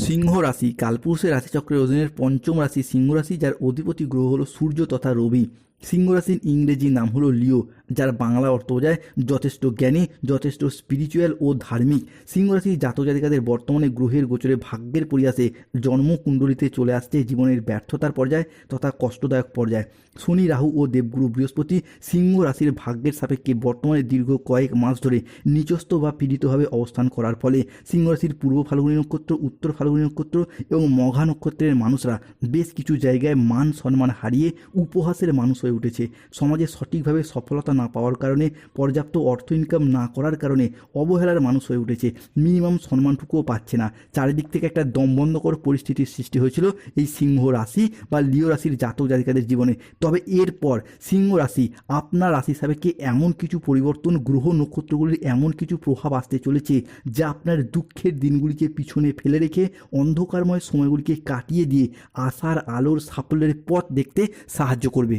সিংহ রাশি কালপুরুষের রাশিচক্রের অধীনের পঞ্চম রাশি সিংহ রাশি, যার অধিপতি গ্রহ হলো সূর্য তথা রবি। সিংহ রাশির ইংরেজি নাম হলো লিও, যার বাংলা অর্থ বোঝায় যথেষ্ট জ্ঞানী, যথেষ্ট স্পিরিচুয়াল ও ধার্মিক। সিংহ রাশির জাতক জাতিকাদের বর্তমানে গ্রহের গোচরে ভাগ্যের পরিহাসে জন্মকুণ্ডলিতে চলে আসছে জীবনের ব্যর্থতার পর্যায় তথা কষ্টদায়ক পর্যায়। শনি, রাহু ও দেবগুরু বৃহস্পতি সিংহ রাশির ভাগ্যের সাপেক্ষে বর্তমানে দীর্ঘ কয়েক মাস ধরে নিচস্থ বা পীড়িতভাবে অবস্থান করার ফলে সিংহ রাশির পূর্ব ফাল্গুনী নক্ষত্র, উত্তর ফাল্গুনী নক্ষত্র এবং মঘা নক্ষত্রের মানুষরা বেশ কিছু জায়গায় মান সম্মান হারিয়ে উপহাসের মানুষ হয়ে উঠেছে। সমাজে সঠিকভাবে সফলতা না পাওয়ার কারণে, পর্যাপ্ত অর্থ ইনকাম না করার কারণে অবহেলার মানুষ হয়ে উঠেছে। মিনিমাম সম্মানটুকুও পাচ্ছে না। চারিদিক থেকে একটা দমবন্ধকর পরিস্থিতির সৃষ্টি হয়েছিল এই সিংহ রাশি বা লিও রাশির জাতক জাতিকাদের জীবনে। তবে এরপর সিংহ রাশি আপনার রাশি সাপেক্ষে এমন কিছু পরিবর্তন, গ্রহ নক্ষত্রগুলির এমন কিছু প্রভাব আসতে চলেছে যা আপনার দুঃখের দিনগুলিকে পিছনে ফেলে রেখে অন্ধকারময় সময়গুলিকে কাটিয়ে দিয়ে আশার আলোর সাফল্যের পথ দেখতে সাহায্য করবে।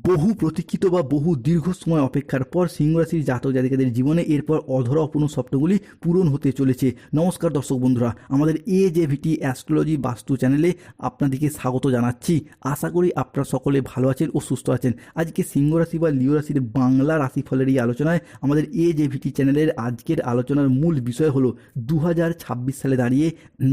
বহু প্রতীক্ষিত বা বহু দীর্ঘ সময় অপেক্ষার পর সিংহ রাশির জাতক জাতিকাদের জীবনে এরপর অধরা অপূর্ণ স্বপ্নগুলি পূরণ হতে চলেছে। নমস্কার দর্শক বন্ধুরা, আমাদের AJVT অ্যাস্ট্রোলজি বাস্তু চ্যানেলে আপনাদেরকে স্বাগত জানাচ্ছি। আশা করি আপনারা সকলে ভালো আছেন ও সুস্থ আছেন। আজকে সিংহ রাশি বা লিও রাশির বাংলা রাশিফলের এই আলোচনায় আমাদের AJVT চ্যানেলের আজকের আলোচনার মূল বিষয় হলো 2026 সালে দাঁড়িয়ে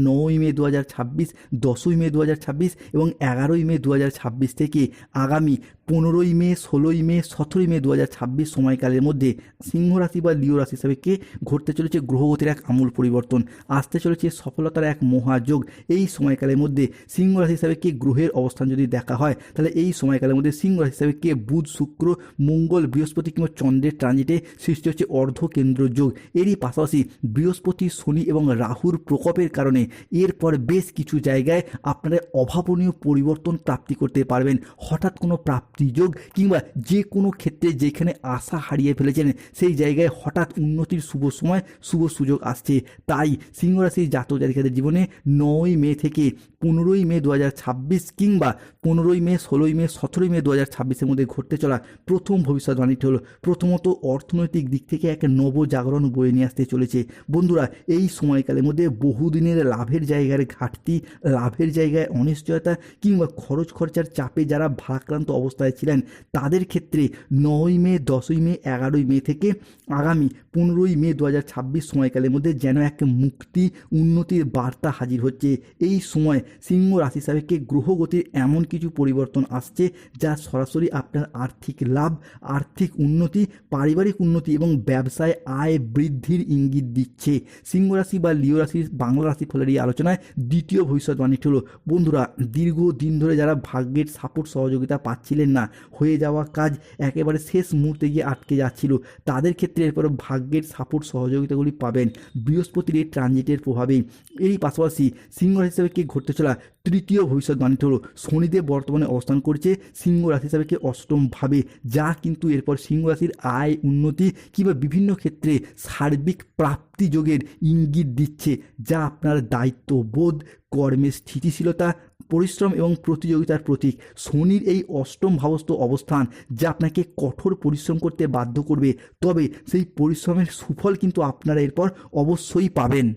9ই মে 2026, 10ই মে 2026 এবং 11ই মে 2026 থেকে আগামী 15ই মে, 16ই মে, 17ই মে 2026 সময়কালের মধ্যে সিংহ রাশি বা লিও রাশি সাপেক্ষে ঘটতে চলেছে গ্রহগতির এক আমূল পরিবর্তন। আসতে চলেছে সফলতার এক মহাযোগ। এই সময়কালের মধ্যে সিংহ রাশি সাপেক্ষে গ্রহের অবস্থান যদি দেখা হয়, তাহলে এই সময়কালের মধ্যে সিংহ রাশি সাপেক্ষে বুধ, শুক্র, মঙ্গল, বৃহস্পতি কিংবা চন্দ্রের ট্রানজিটে সৃষ্টি হচ্ছে অর্ধকেন্দ্র যোগ। এরই পাশাপাশি বৃহস্পতি, শনি এবং রাহুর প্রকোপের কারণে এরপর বেশ কিছু জায়গায় আপনারা অভাবনীয় পরিবর্তন প্রাপ্তি করতে পারবেন। হঠাৎ কোনো যোগ কিংবা যে কোনো ক্ষেত্রে যেখানে আশা হারিয়ে ফেলেছেন সেই জায়গায় হঠাৎ উন্নতির শুভ সময়, শুভ সুযোগ আসছে। তাই সিংহ রাশির জাতক জাতিকাদের জীবনে 9ই মে থেকে 15ই মে 2026 কিংবা 15ই মে, 16ই মে, 17ই মে 2026-এর মধ্যে ঘটতে চলা প্রথম ভবিষ্যৎবাণীটি হলো, প্রথমত অর্থনৈতিক দিক থেকে এক নবজাগরণ বয়ে নিয়ে আসতে চলেছে। বন্ধুরা, এই সময়কালের মধ্যে বহুদিনের লাভের জায়গার ঘাটতি, লাভের জায়গায় অনিশ্চয়তা কিংবা খরচ খরচার চাপে যারা ভারাক্রান্ত অবস্থায় ছিলেন তাদের ক্ষেত্রে 9ই মে, 10ই মে, 11ই মে থেকে আগামী 15ই মে 2026 সময়কালের মধ্যে যেন এক মুক্তি, উন্নতির বার্তা হাজির হচ্ছে। এই সময় সিংহ রাশি সাপেক্ষে গ্রহগতির এমন কিছু পরিবর্তন আসছে যা সরাসরি আপনার আর্থিক লাভ, আর্থিক উন্নতি, পারিবারিক উন্নতি এবং ব্যবসায় আয় বৃদ্ধির ইঙ্গিত দিচ্ছে। সিংহ রাশি বা লিও রাশির বাংলা রাশিফলের এই আলোচনায় দ্বিতীয় ভবিষ্যৎবাণীটি হলো, বন্ধুরা, দীর্ঘদিন ধরে যারা ভাগ্যের সাপোর্ট সহযোগিতা পাচ্ছিলেন না, হয়ে যাওয়া কাজ একেবারে শেষ মুহূর্তে গিয়ে আটকে যাচ্ছিল, তাদের ক্ষেত্রে এরপর ভাগ্যের সাপোর্ট সহযোগিতাগুলি পাবেন বৃহস্পতির এই ট্রানজিটের প্রভাবেই। এরই পাশাপাশি সিংহ রাশি হিসাবে ঘটতে চলা তৃতীয় ভবিষ্যৎবাণীটি হলো, শনিদেব বর্তমানে অবস্থান করছে সিংহ রাশি হিসাবে অষ্টমভাবে, যা কিন্তু এরপর সিংহ রাশির আয়, উন্নতি কিংবা বিভিন্ন ক্ষেত্রে সার্বিক প্রাপ্তি যোগের ইঙ্গিত দিচ্ছে, যা আপনার দায়িত্ববোধ, কর্মের স্থিতিশীলতা, পরিশ্রম এবং প্রতিযোগিতার প্রতীক। শনির এই অষ্টম ভাবস্থ অবস্থান যা আপনাকে কঠোর পরিশ্রম করতে বাধ্য করবে, তবে সেই পরিশ্রমের সুফল কিন্তু আপনারা এরপর অবশ্যই পাবেন।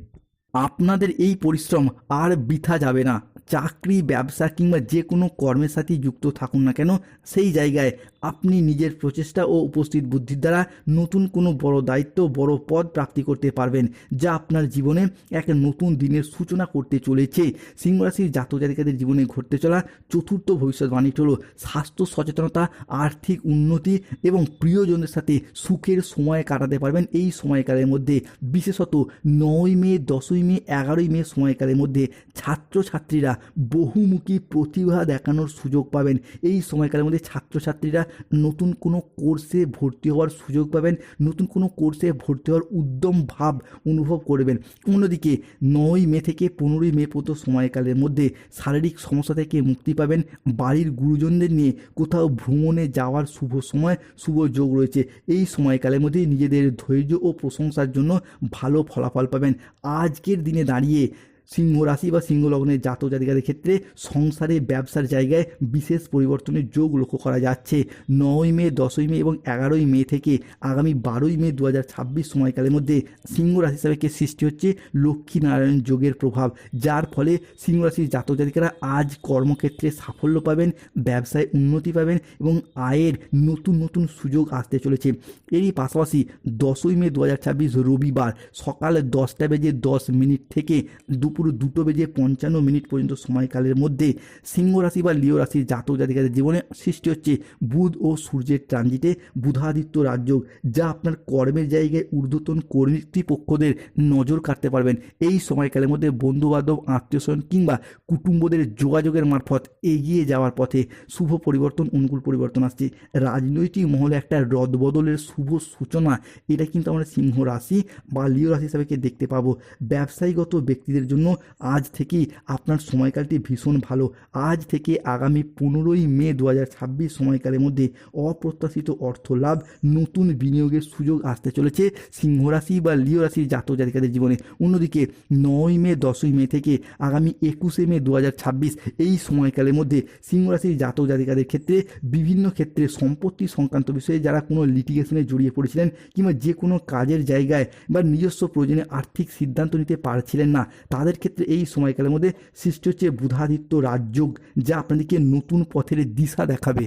আপনাদের এই পরিশ্রম আর বৃথা যাবে না। চাকরি, ব্যবসা কিংবা যে কোনো কর্মের সাথে যুক্ত থাকুন না কেন, সেই জায়গায় আপনি নিজের প্রচেষ্টা ও উপস্থিত বুদ্ধির দ্বারা নতুন কোনো বড় দায়িত্ব, বড় পদ প্রাপ্তি করতে পারবেন, যা আপনার জীবনে এক নতুন দিনের সূচনা করতে চলেছে। সিংহ রাশির জাতক জাতিকাদের জীবনে ঘটতে চলা চতুর্থ ভবিষ্যৎবাণীটি হলো, স্বাস্থ্য সচেতনতা, আর্থিক উন্নতি এবং প্রিয়জনদের সাথে সুখের সময় কাটাতে পারবেন এই সময়কালের মধ্যে। বিশেষত 9ই মে, 10ই মে, 11ই মে সময়কালের মধ্যে ছাত্রছাত্রীরা বহুমুখী প্রতিভা দেখানোর সুযোগ পাবেন। এই সময়কালের মধ্যে ছাত্রছাত্রীরা নতুন কোনো কোর্সে ভর্তি হওয়ার সুযোগ পাবেন, নতুন কোনো কোর্সে ভর্তি হওয়ার উদ্যম ভাব অনুভব করবেন। অন্যদিকে 9ই মে থেকে 15ই মে পর্যন্ত সময়কালের মধ্যে শারীরিক সমস্যা থেকে মুক্তি পাবেন। বাড়ির গুরুজনদের নিয়ে কোথাও ভ্রমণে যাওয়ার শুভ সময়, শুভ যোগ রয়েছে। এই সময়কালের মধ্যে নিজেদের ধৈর্য ও প্রশংসার জন্য ভালো ফলাফল পাবেন। আজকের দিনে দাঁড়িয়ে সিংহ রাশি বা সিংহ লগ্নের জাতক জাতিকাদের ক্ষেত্রে সংসারে ব্যবসার জায়গায় বিশেষ পরিবর্তনের যোগ লক্ষ্য করা যাচ্ছে। 9ই মে, 10ই মে এবং 11ই মে থেকে আগামী 12ই মে 2026 সময়কালের মধ্যে সিংহ রাশি হিসাবে সৃষ্টি হচ্ছে লক্ষ্মীনারায়ণ যোগের প্রভাব, যার ফলে সিংহ রাশির জাতক জাতিকারা আজ কর্মক্ষেত্রে সাফল্য পাবেন, ব্যবসায় উন্নতি পাবেন এবং আয়ের নতুন নতুন সুযোগ আসতে চলেছে। এরই পাশাপাশি 10ই মে 2026 রবিবার সকাল 10টা বেজে 10 মিনিট থেকে দুপুর 2টো বেজে 55 মিনিট পর্যন্ত সময়কালের মধ্যে সিংহ রাশি বা লিও রাশির জাতক জাতিকাদের জীবনে সৃষ্টি হচ্ছে বুধ ও সূর্যের ট্রানজিটে বুধাদিত্য রাজযোগ, যা আপনার কর্মের জায়গায় ঊর্ধ্বতন কর্তৃপক্ষদের নজর কাটতে পারবেন। এই সময়কালের মধ্যে বন্ধুবান্ধব, আত্মীয়স্বজন কিংবা কুটুম্বদের যোগাযোগের মারফত এগিয়ে যাওয়ার পথে শুভ পরিবর্তন, অনুকূল পরিবর্তন আসছে। রাজনৈতিক মহলে একটা রদবদলের শুভ সূচনা, এটা কিন্তু আমরা সিংহ রাশি বা লিও রাশি হিসাবে দেখতে পাবো। ব্যবসায়ীগত ব্যক্তিদের জন্য আজ থেকেই আপনার সময়কালটি ভীষণ ভালো। আজ থেকে আগামী 15ই মে 2026 সময়কালের মধ্যে অপ্রত্যাশিত অর্থ লাভ, নতুন বিনিয়োগের সুযোগ আসতে চলেছে সিংহ রাশি বা লিও রাশির জাতক জাতিকাদের জীবনে। অন্যদিকে 9ই মে, 10ই মে থেকে আগামী 21শে মে 2026 এই সময়কালের মধ্যে সিংহ রাশির জাতক জাতিকাদের ক্ষেত্রে বিভিন্ন ক্ষেত্রে সম্পত্তি সংক্রান্ত বিষয়ে যারা কোনো লিটিগেশনে জড়িয়ে পড়েছিলেন কিংবা যে কোনো কাজের জায়গায় বা নিজস্ব প্রয়োজনে আর্থিক সিদ্ধান্ত নিতে পারছিলেন না, তাদের ক্ষেত্রে এই সময়কালের মধ্যে সৃষ্টি হচ্ছে বুধাদিত্য রাজযোগ, যা আপনাদেরকে নতুন পথের দিশা দেখাবে।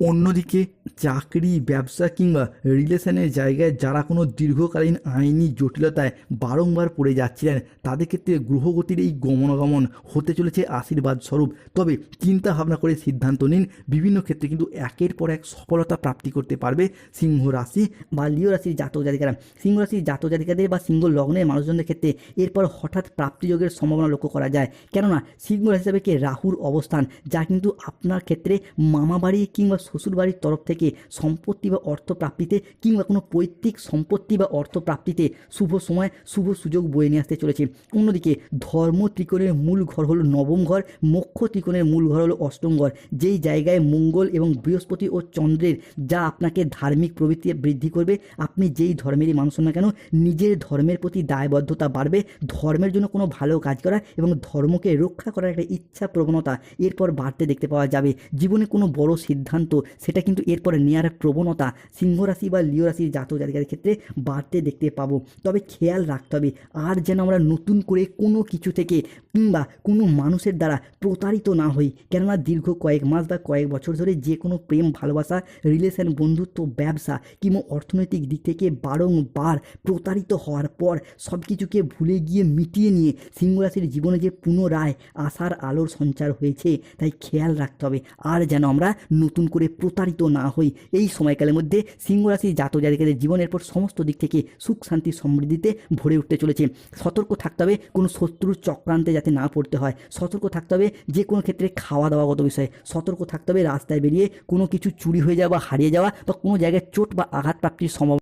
অন্যদিকে চাকরি, ব্যবসা কিংবা রিলেশনের জায়গায় যারা কোনো দীর্ঘকালীন আইনি জটিলতায় বারংবার পড়ে যাচ্ছিলেন, তাদের ক্ষেত্রে গ্রহগতির এই গমনাগমন হতে চলেছে আশীর্বাদ স্বরূপ। তবে চিন্তা ভাবনা করে সিদ্ধান্ত নিন, বিভিন্ন ক্ষেত্রে কিন্তু একের পর এক সফলতা প্রাপ্তি করতে পারবে সিংহ রাশি বা লিও রাশির জাতক জাতিকারা। সিংহ রাশির জাতক জাতিকাদের বা সিংহ লগ্নের মানুষজনদের ক্ষেত্রে এরপর হঠাৎ প্রাপ্তিযোগের সম্ভাবনা লক্ষ্য করা যায়, কেননা সিংহ রাশি হিসাবে রাহুর অবস্থান, যা কিন্তু আপনার ক্ষেত্রে মামাবাড়ি কিংবা শ্বশুরবাড়ির তরফ থেকে সম্পত্তি বা অর্থ প্রাপ্তিতে কিংবা কোনো পৈতৃক সম্পত্তি বা অর্থ প্রাপ্তিতে শুভ সময়, শুভ সুযোগ বয়ে নিয়ে আসতে চলেছে। অন্যদিকে ধর্ম ত্রিকোণের মূল ঘর হলো নবম ঘর, মোক্ষ ত্রিকোণের মূল ঘর হলো অষ্টম ঘর, যেই জায়গায় মঙ্গল এবং বৃহস্পতি ও চন্দ্রের, যা আপনাকে ধার্মিক প্রবৃত্তি বৃদ্ধি করবে। আপনি যেই ধর্মেরই মানুষ হন না কেন, নিজের ধর্মের প্রতি দায়বদ্ধতা বাড়বে, ধর্মের জন্য কোনো ভালো কাজ করা এবং ধর্মকে রক্ষা করার একটা ইচ্ছা প্রবণতা এরপর বাড়তে দেখতে পাওয়া যাবে। জীবনে কোনো বড় সিদ্ধান্ত, সেটা কিন্তু এরপরে নেওয়ার প্রবণতা সিংহ রাশি বা লিও রাশির জাতক জাতিকাদের ক্ষেত্রে বাড়তে দেখতে পাবো। তবে খেয়াল রাখতে হবে আর যেন আমরা নতুন করে কোনো কিছু থেকে কিংবা কোনো মানুষের দ্বারা প্রতারিত না হই, কেননা দীর্ঘ কয়েক মাস বা কয়েক বছর ধরে যে কোনো প্রেম, ভালোবাসা, রিলেশন, বন্ধুত্ব, ব্যবসা কিংবা অর্থনৈতিক দিক থেকে বারংবার প্রতারিত হওয়ার পর সব কিছুকে ভুলে গিয়ে মিটিয়ে নিয়ে সিংহ রাশির জীবনে যে পুনরায় আশার আলোর সঞ্চার হয়েছে, তাই খেয়াল রাখতে হবে আর যেন আমরা নতুন করে প্রতারিত না হই। এই সময়কালের মধ্যে সিংহ রাশির জাতক জাতিকাদের জীবনের পর সমস্ত দিক থেকে সুখ, শান্তি, সমৃদ্ধিতে ভরে উঠতে চলেছে। সতর্ক থাকতে হবে কোনো শত্রুর চক্রান্তে যাতে না পড়তে হয়, সতর্ক থাকতে হবে যে কোনো ক্ষেত্রে খাওয়া দাওয়াগত বিষয়ে, সতর্ক থাকতে হবে রাস্তায় বেরিয়ে কোনো কিছু চুরি হয়ে যাওয়া বা হারিয়ে যাওয়া বা কোনো জায়গায় চোট বা আঘাত প্রাপ্তির সম্ভাবনা